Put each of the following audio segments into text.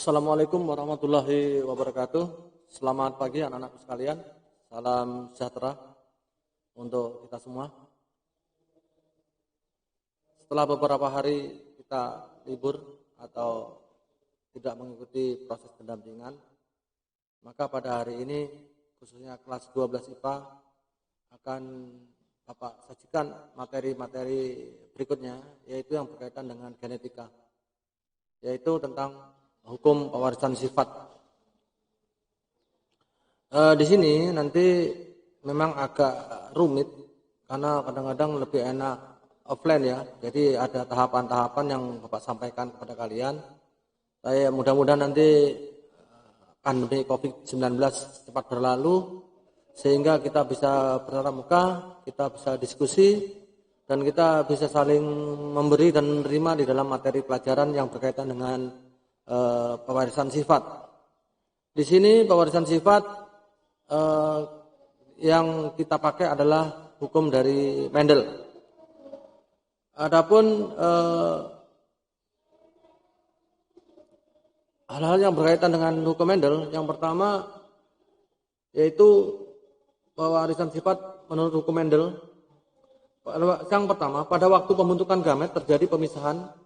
Assalamualaikum warahmatullahi wabarakatuh. Selamat pagi anak-anakku sekalian. Salam sejahtera untuk kita semua. Setelah beberapa hari kita libur atau tidak mengikuti proses pendampingan, maka pada hari ini khususnya kelas 12 IPA akan Bapak sajikan materi-materi berikutnya, yaitu yang berkaitan dengan genetika, yaitu tentang hukum pewarisan sifat. Di sini nanti memang agak rumit karena kadang-kadang lebih enak offline ya. Jadi ada tahapan-tahapan yang Bapak sampaikan kepada kalian. Saya mudah-mudahan nanti pandemi COVID-19 cepat berlalu sehingga kita bisa bertatap muka, kita bisa diskusi dan kita bisa saling memberi dan menerima di dalam materi pelajaran yang berkaitan dengan pewarisan sifat. Di sini pewarisan sifat yang kita pakai adalah hukum dari Mendel. Adapun hal-hal yang berkaitan dengan hukum Mendel, yang pertama yaitu pewarisan sifat menurut hukum Mendel. Yang pertama, pada waktu pembentukan gamet terjadi pemisahan.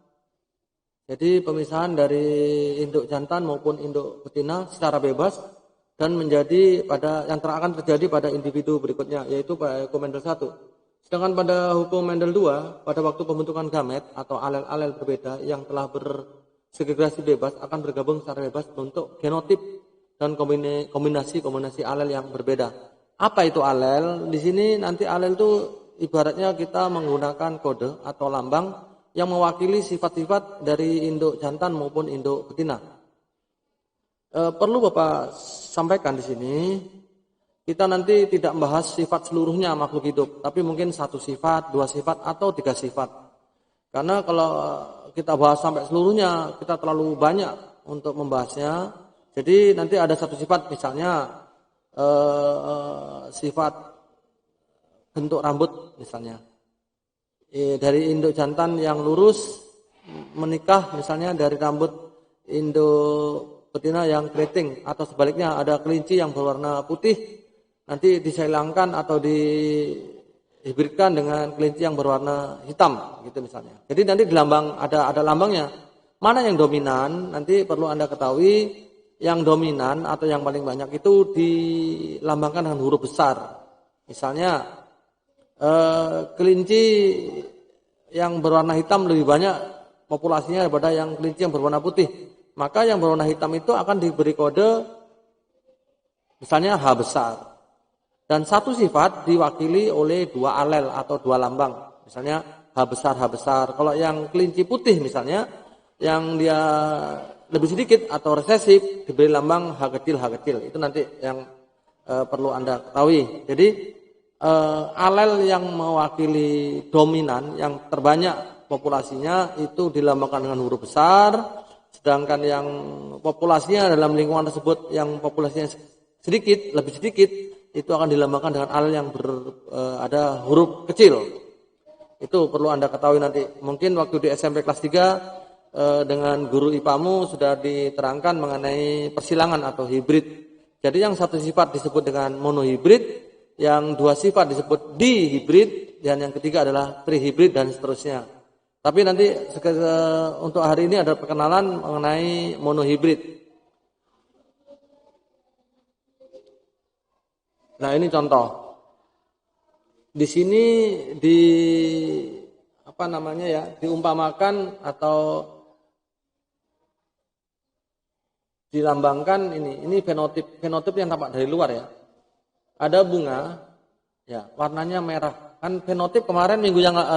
Jadi pemisahan dari induk jantan maupun induk betina secara bebas dan menjadi pada yang akan terjadi pada individu berikutnya, yaitu pada hukum Mendel 1. Sedangkan pada hukum Mendel 2, pada waktu pembentukan gamet atau alel-alel berbeda yang telah bersegregasi bebas akan bergabung secara bebas bentuk genotip dan kombinasi alel yang berbeda. Apa itu alel? Di sini nanti alel itu ibaratnya kita menggunakan kode atau lambang yang mewakili sifat-sifat dari induk jantan maupun induk betina. Perlu Bapak sampaikan di sini, kita nanti tidak membahas sifat seluruhnya makhluk hidup, tapi mungkin satu sifat, dua sifat, atau tiga sifat. Karena kalau kita bahas sampai seluruhnya, kita terlalu banyak untuk membahasnya. Jadi nanti ada satu sifat, misalnya sifat bentuk rambut misalnya. Dari induk jantan yang lurus menikah misalnya dari rambut induk betina yang keriting, atau sebaliknya ada kelinci yang berwarna putih nanti disilangkan atau dihibridkan dengan kelinci yang berwarna hitam gitu misalnya. Jadi nanti di lambang ada lambangnya. Mana yang dominan nanti perlu Anda ketahui, yang dominan atau yang paling banyak itu dilambangkan dengan huruf besar. Misalnya kelinci yang berwarna hitam lebih banyak populasinya daripada yang kelinci yang berwarna putih. Maka yang berwarna hitam itu akan diberi kode misalnya H besar. Dan satu sifat diwakili oleh dua alel atau dua lambang. Misalnya H besar. Kalau yang kelinci putih misalnya, yang dia lebih sedikit atau resesif diberi lambang H kecil. Itu nanti yang perlu Anda ketahui. Jadi alel yang mewakili dominan yang terbanyak populasinya itu dilambangkan dengan huruf besar, sedangkan yang populasinya dalam lingkungan tersebut yang populasinya lebih sedikit itu akan dilambangkan dengan alel yang ada huruf kecil. Itu perlu Anda ketahui nanti. Mungkin waktu di SMP kelas 3 dengan guru IPA-mu sudah diterangkan mengenai persilangan atau hibrid. Jadi yang satu sifat disebut dengan monohibrid, yang dua sifat disebut dihibrid, dan yang ketiga adalah trihibrid dan seterusnya. Tapi nanti untuk hari ini ada perkenalan mengenai monohibrid. Nah, ini contoh. Di sini diumpamakan atau dilambangkan ini fenotip yang tampak dari luar ya. Ada bunga, ya warnanya merah. Kan fenotip kemarin 2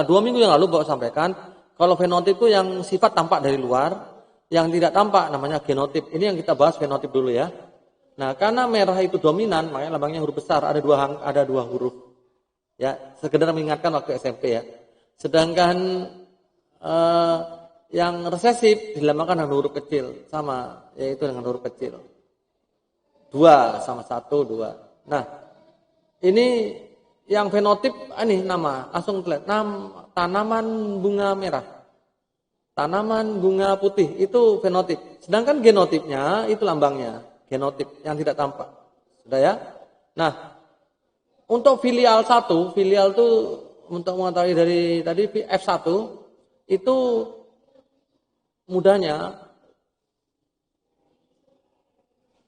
minggu yang lalu Bapak sampaikan, kalau fenotip itu yang sifat tampak dari luar, yang tidak tampak namanya genotip. Ini yang kita bahas fenotip dulu ya. Nah, karena merah itu dominan, makanya lambangnya huruf besar, ada dua huruf. Ya, sekedar mengingatkan waktu SMP ya. Sedangkan yang resesif dilambangkan dengan huruf kecil, sama, yaitu dengan huruf kecil. 2 sama 1, 2. Nah, ini yang fenotip ini nama langsung lihat tanaman bunga merah. tanaman bunga putih itu fenotip. Sedangkan genotipnya itu lambangnya, genotip yang tidak tampak. Sudah ya? Nah, untuk filial 1, filial itu untuk mengetahui dari tadi F1 itu mudahnya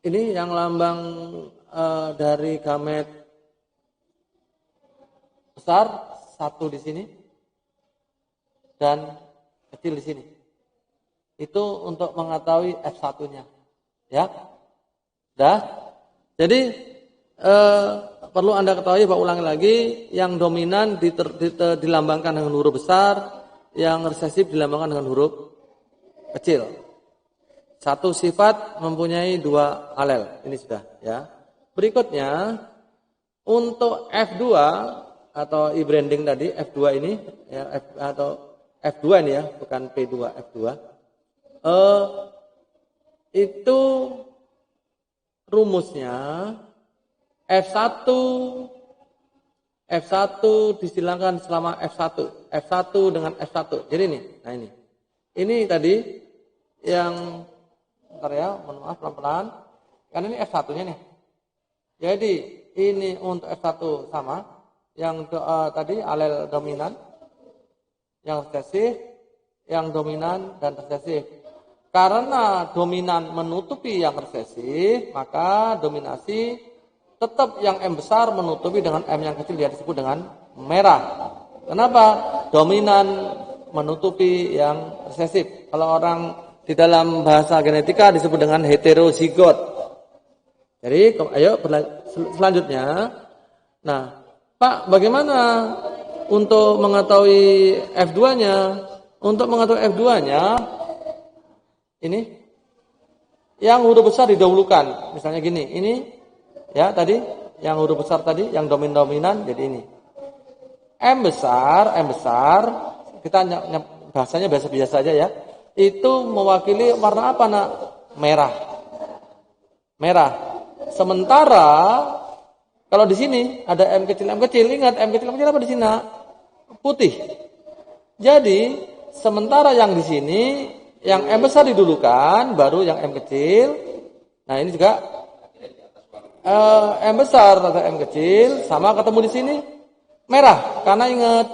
ini yang lambang dari gamet besar 1 di sini dan kecil di sini. Itu untuk mengetahui F1-nya. Ya. Dah. Jadi perlu Anda ketahui, bahwa ulangi lagi, yang dominan dilambangkan dengan huruf besar, yang resesif dilambangkan dengan huruf kecil. Satu sifat mempunyai 2 alel. Ini sudah ya. Berikutnya untuk F2 atau e-branding tadi, F2 ini ya, atau F2 ini ya, bukan P2, F2. Itu rumusnya F1 disilangkan selama F1 dengan F1. Jadi ini, nah ini. Ini tadi yang bentar ya, mohon maaf pelan-pelan. Karena ini F1-nya nih. Jadi ini untuk F1 sama, yang tadi alel dominan, yang resesif, yang dominan dan resesif. Karena dominan menutupi yang resesif, maka dominasi tetap yang M besar menutupi dengan M yang kecil, dia disebut dengan merah. Kenapa? Dominan menutupi yang resesif. Kalau orang di dalam bahasa genetika disebut dengan heterozigot. Jadi, ayo selanjutnya. Nah, Pak, bagaimana untuk mengetahui F2-nya? Untuk mengetahui F2-nya, ini yang huruf besar didahulukan. Misalnya gini, ini ya tadi yang huruf besar tadi, yang dominan jadi ini. M besar kita bahasanya biasa-biasa aja ya. Itu mewakili warna apa, Nak? Merah. Sementara kalau di sini ada M kecil, ingat M kecil apa di sini, Nak? Putih. Jadi sementara yang di sini yang M besar didulukan, baru yang M kecil. Nah ini juga M besar atau M kecil sama ketemu di sini merah, karena ingat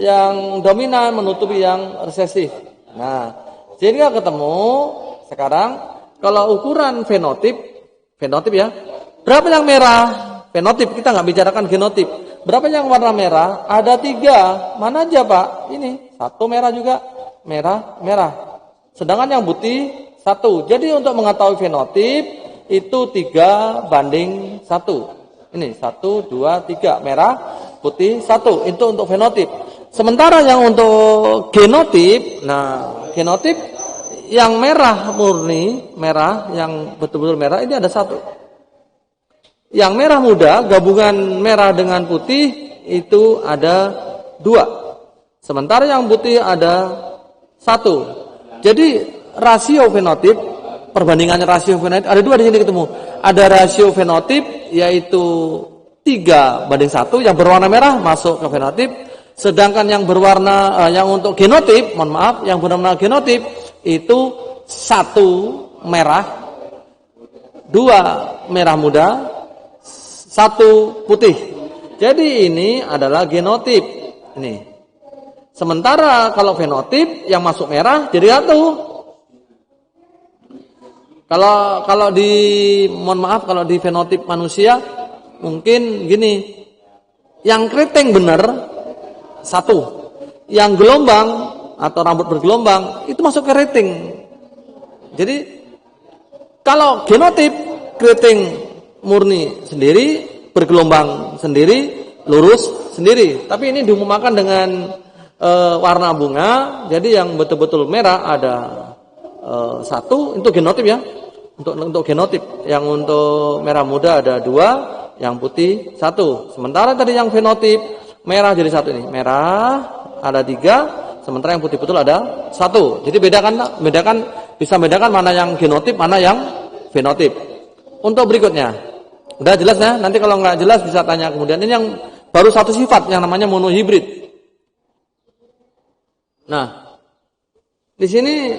yang dominan menutupi yang resesif. Nah, sehingga ketemu sekarang kalau ukuran fenotip ya, berapa yang merah? Fenotip, kita nggak bicarakan genotip. Berapa yang warna merah? Ada 3. Mana aja, Pak? Ini 1 merah juga, merah. Sedangkan yang putih 1. Jadi untuk mengetahui fenotip itu 3:1. Ini 1, 2, 3. Merah, putih, 1. Itu untuk fenotip. Sementara yang untuk genotip, nah genotip yang merah murni, yang betul-betul merah, ini ada 1. Yang merah muda, gabungan merah dengan putih, itu ada 2. Sementara yang putih ada 1. Jadi rasio fenotip, perbandingannya rasio fenotip ada 2 di sini ketemu. Ada rasio fenotip yaitu 3:1, yang berwarna merah masuk ke fenotip. Sedangkan yang berwarna yang untuk genotip, yang berwarna genotip itu 1 merah, 2 merah muda, 1 putih. Jadi ini adalah genotip. Ini. Sementara kalau fenotip yang masuk merah jadi 1. Kalau kalau di fenotip manusia mungkin gini. Yang keriting benar 1. Yang gelombang atau rambut bergelombang itu masuk ke keriting. Jadi kalau genotip keriting murni sendiri, bergelombang sendiri, lurus sendiri. Tapi ini diumumkan dengan warna bunga. Jadi yang betul-betul merah ada 1 untuk genotip ya. Untuk genotip, yang untuk merah muda ada 2, yang putih 1. Sementara tadi yang fenotip merah jadi 1 ini. Merah ada 3, sementara yang putih betul ada 1. Jadi bisa bedakan mana yang genotip, mana yang fenotip. Untuk berikutnya, udah jelas ya? Nanti kalau nggak jelas bisa tanya kemudian. Ini yang baru 1 sifat yang namanya monohibrid. Nah, Di sini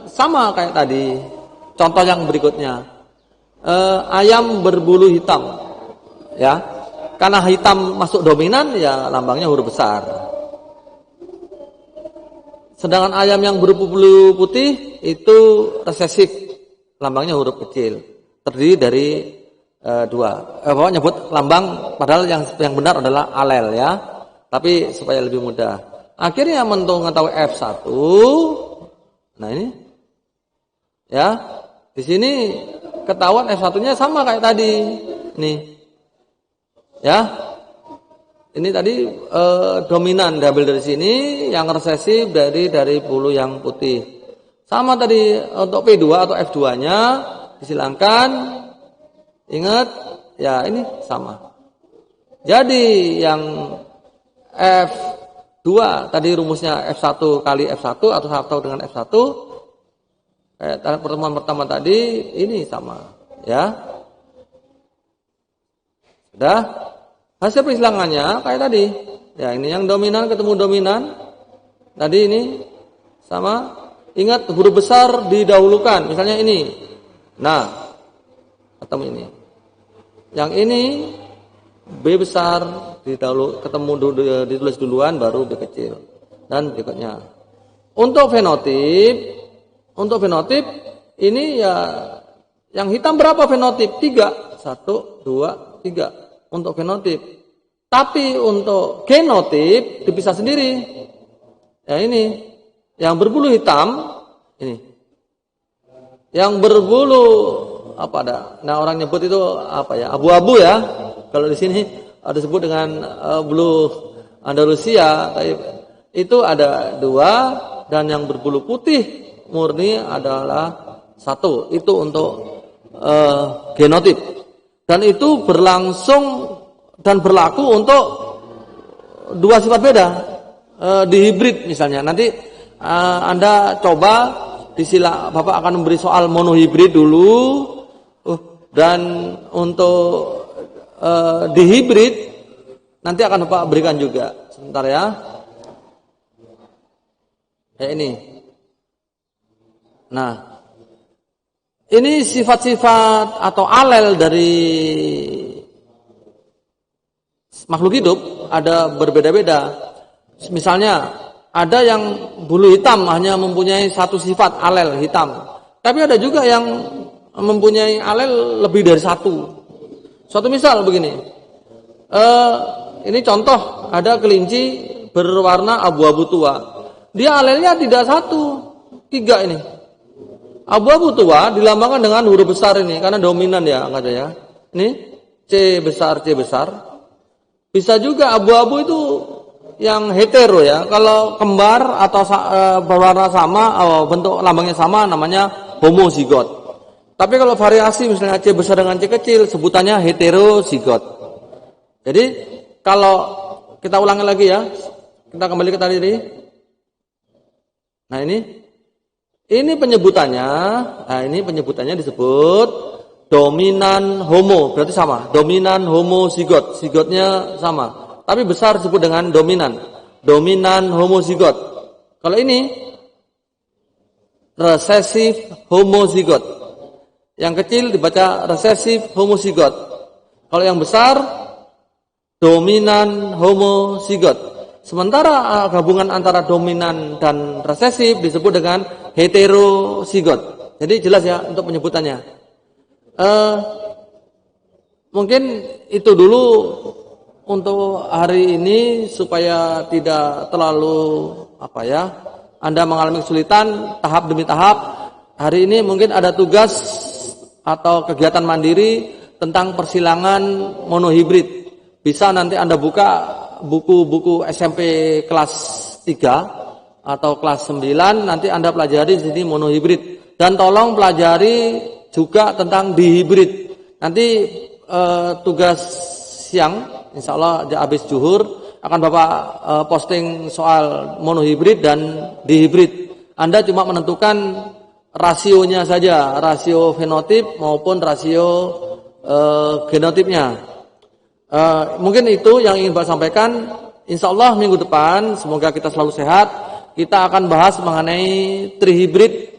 sama kayak tadi. Contoh yang berikutnya, ayam berbulu hitam, ya. Karena hitam masuk dominan, ya lambangnya huruf besar. Sedangkan ayam yang berbulu putih itu resesif, lambangnya huruf kecil. Terdiri dari dua. Bapak nyebut lambang, padahal yang benar adalah alel, ya. Tapi supaya lebih mudah. Akhirnya mengetahui F1. Nah ini, ya, di sini ketahuan F1-nya sama kayak tadi, nih, ya. Ini tadi dominan diambil dari sini, yang resesif dari bulu yang putih. Sama tadi untuk P2 atau F2-nya disilangkan. Ingat, ya ini sama. Jadi yang F2 tadi rumusnya F1 kali F1 atau sama dengan F1. Pertemuan pertama tadi ini sama, ya. Sudah. Hasil persilangannya kayak tadi. Ya, ini yang dominan ketemu dominan. Tadi ini sama. Ingat huruf besar didahulukan. Misalnya ini. Nah, ketemu ini. Yang ini B besar ketemu ditulis duluan baru B kecil. Dan berikutnya. Untuk fenotip ini ya yang hitam berapa fenotip? 3. 1, 2, 3. Untuk fenotip. Tapi untuk genotip dipisah sendiri. Ya ini, yang berbulu hitam ini. Yang berbulu apa ada? Nah, orang nyebut itu apa ya? Abu-abu ya. Kalau di sini ada disebut dengan bulu Andalusia, itu ada 2 dan yang berbulu putih murni adalah 1. Itu untuk genotip. Dan itu berlangsung dan berlaku untuk 2 sifat beda. Di hibrid misalnya. Nanti Anda coba Bapak akan memberi soal monohibrid dulu. Dan untuk di hibrid nanti akan Bapak berikan juga. Sebentar ya. Kayak ini. Nah, ini sifat-sifat atau alel dari makhluk hidup ada berbeda-beda. Misalnya ada yang bulu hitam hanya mempunyai 1 sifat alel hitam. Tapi ada juga yang mempunyai alel lebih dari 1. Suatu misal begini. Ini contoh ada kelinci berwarna abu-abu tua. Dia alelnya tidak 1, 3 ini. Abu-abu tua dilambangkan dengan huruf besar ini karena dominan ya angkanya ya. Ini C besar. Bisa juga abu-abu itu yang hetero ya. Kalau kembar atau berwarna sama, bentuk lambangnya sama namanya homozigot. Tapi kalau variasi misalnya C besar dengan C kecil sebutannya heterozigot. Jadi kalau kita ulangi lagi ya. Kita kembali ke tadi. Nah ini penyebutannya, disebut dominan homo, berarti sama, dominan homozigot, zigotnya sama, tapi besar disebut dengan dominan homozigot. Kalau ini resesif homozigot, yang kecil dibaca resesif homozigot. Kalau yang besar dominan homozigot. Sementara gabungan antara dominan dan resesif disebut dengan heterozigot. Jadi jelas ya untuk penyebutannya. Mungkin itu dulu untuk hari ini supaya tidak terlalu Anda mengalami kesulitan tahap demi tahap. Hari ini mungkin ada tugas atau kegiatan mandiri tentang persilangan monohibrid. Bisa nanti Anda buka buku-buku SMP kelas 3 atau kelas 9 nanti Anda pelajari di sini monohibrid dan tolong pelajari juga tentang dihibrid. Nanti tugas siang insyaallah habis zuhur akan Bapak posting soal monohibrid dan dihibrid. Anda cuma menentukan rasionya saja, rasio fenotip maupun rasio genotipnya. Mungkin itu yang ingin Bapak sampaikan. Insyaallah minggu depan semoga kita selalu sehat. kita akan bahas mengenai trihibrid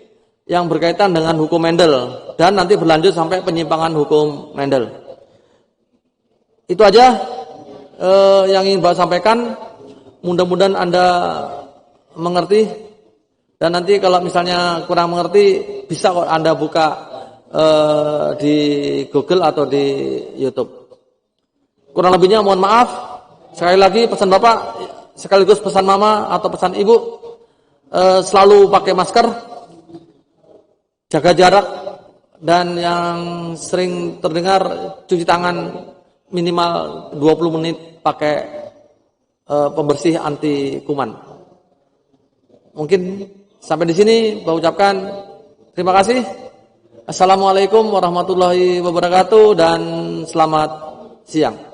yang berkaitan dengan hukum Mendel dan nanti berlanjut sampai penyimpangan hukum Mendel. Itu aja yang ingin Bapak sampaikan. Mudah-mudahan Anda mengerti, dan nanti kalau misalnya kurang mengerti bisa kok Anda buka di Google atau di YouTube. Kurang lebihnya mohon maaf. Sekali lagi pesan Bapak sekaligus pesan Mama atau pesan Ibu, selalu pakai masker, jaga jarak, dan yang sering terdengar cuci tangan minimal 20 menit pakai pembersih anti kuman. Mungkin sampai di sini saya ucapkan terima kasih. Assalamualaikum warahmatullahi wabarakatuh dan selamat siang.